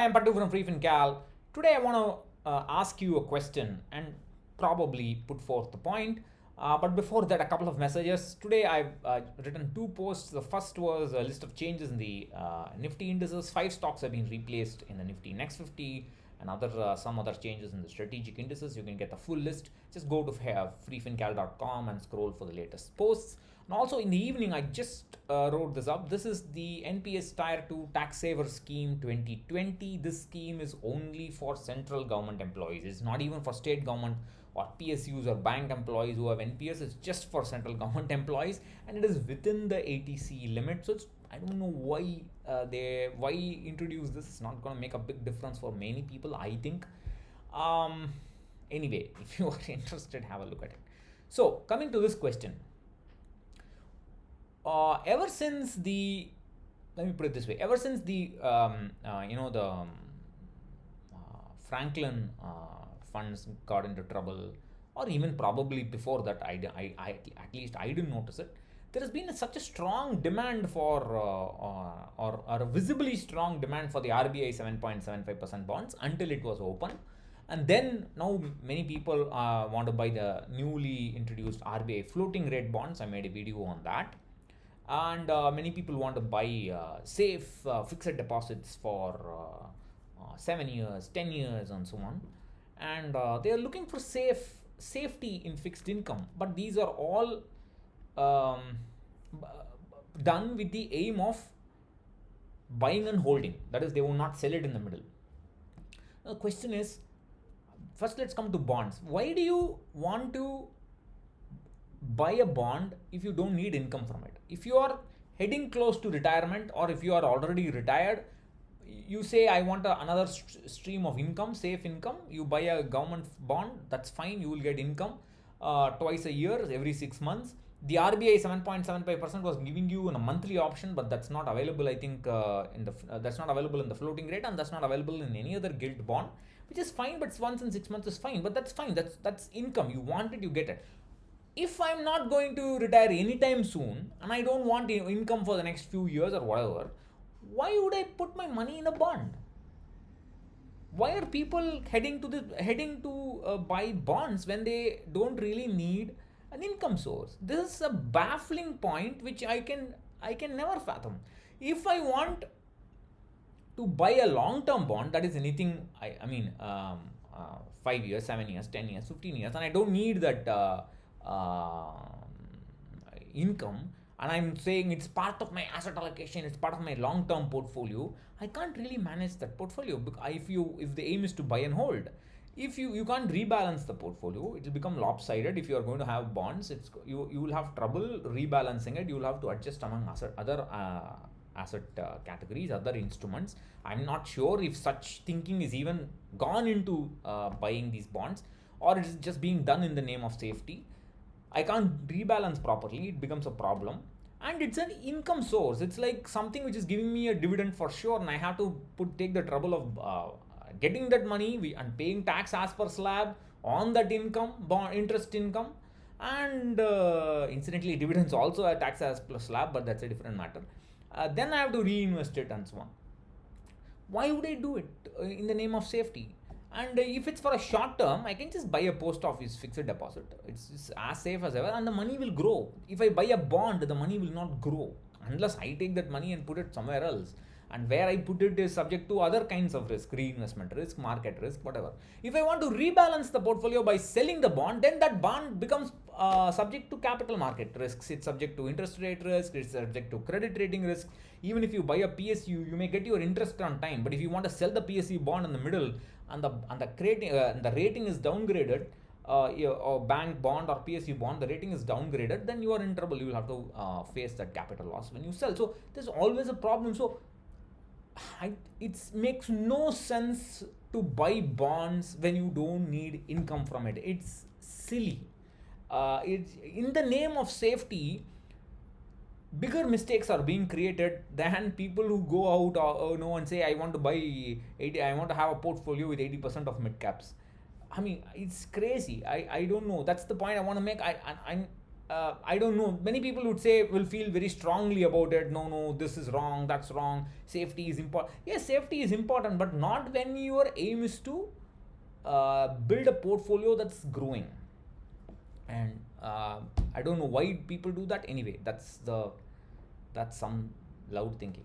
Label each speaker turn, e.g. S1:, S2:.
S1: I'm Pattu from freefincal. Today I want to ask you a question and probably put forth the point. But before that, a couple of messages. Today I've written two posts. The first was a list of changes in the Nifty indices. Five stocks have been replaced in the Nifty Next 50 and some other changes in the strategic indices. You can get the full list. Just go to freefincal.com and scroll for the latest posts. And also in the evening, I just wrote this up. This is the NPS Tier 2 Tax Saver Scheme 2020. This scheme is only for central government employees. It's not even for state government or PSUs or bank employees who have NPS. It's just for central government employees, and it is within the ATC limit. So I don't know why introduce this. It's not going to make a big difference for many people, I think. Anyway, if you are interested, have a look at it. So coming to this question, ever since the let me put it this way, ever since the Franklin funds got into trouble, or even probably before that, at least I didn't notice it. There has been such a strong demand for, or a visibly strong demand for the RBI 7.75% bonds until it was open. And then now many people want to buy the newly introduced RBI floating rate bonds. I made a video on that. And many people want to buy safe fixed deposits for 7 years, 10 years, and so on. And they are looking for safety in fixed income. But these are all done with the aim of buying and holding. That is, they will not sell it in the middle. The question is, first let's come to bonds. Why do you want to buy a bond if you don't need income from it? If you are heading close to retirement, or if you are already retired, you say, I want another stream of income, safe income. You buy a government bond, that's fine, you will get income twice a year, every 6 months. The RBI 7.75% was giving you a monthly option, but that's not available, I think, that's not available in the floating rate, and that's not available in any other gilt bond, which is fine. But once in 6 months is fine, but that's fine. That's income. You want it, you get it. If I'm not going to retire anytime soon and I don't want income for the next few years or whatever, why would I put my money in a bond? Why are people heading to buy bonds when they don't really need an income source? This is a baffling point which I can never fathom. If I want to buy a long-term bond, that is anything, 5 years, 7 years, 10 years, 15 years, and I don't need that income, and I'm saying it's part of my asset allocation, it's part of my long-term portfolio, I can't really manage that portfolio. If the aim is to buy and hold, if you can't rebalance the portfolio, it will become lopsided. If you are going to have bonds, you will have trouble rebalancing it. You will have to adjust among other asset categories, other instruments. I'm not sure if such thinking is even gone into buying these bonds, or it is just being done in the name of safety. I can't rebalance properly, it becomes a problem. And it's an income source. It's like something which is giving me a dividend for sure, and I have to take the trouble of getting that money and paying tax as per slab on that income, bond interest income, and incidentally dividends also are tax as per slab, but that's a different matter. Then I have to reinvest it and so on. Why would I do it in the name of safety? And if it's for a short term, I can just buy a post office fixed deposit. It's as safe as ever, and the money will grow. If I buy a bond, the money will not grow unless I take that money and put it somewhere else. And where I put it is subject to other kinds of risk, reinvestment risk, market risk, whatever. If I want to rebalance the portfolio by selling the bond, then that bond becomes subject to capital market risks. It's subject to interest rate risk. It's subject to credit rating risk. Even if you buy a PSU, you may get your interest on time. But if you want to sell the PSU bond in the middle, and the rating is downgraded, or bank bond or PSU bond, the rating is downgraded, then you are in trouble. You will have to face that capital loss when you sell. So there's always a problem. So it makes no sense to buy bonds when you don't need income from it. It's silly. It's in the name of safety. Bigger mistakes are being created than people who go out and say, I want to buy 80, I want to have a portfolio with 80% of mid caps. I mean, it's crazy. I don't know. That's the point I want to make. I don't know. Many people would say will feel very strongly about it. No, no, this is wrong. That's wrong. Safety is important. Yes, safety is important, but not when your aim is to build a portfolio that's growing. And I don't know why people do that. Anyway, that's some loud thinking.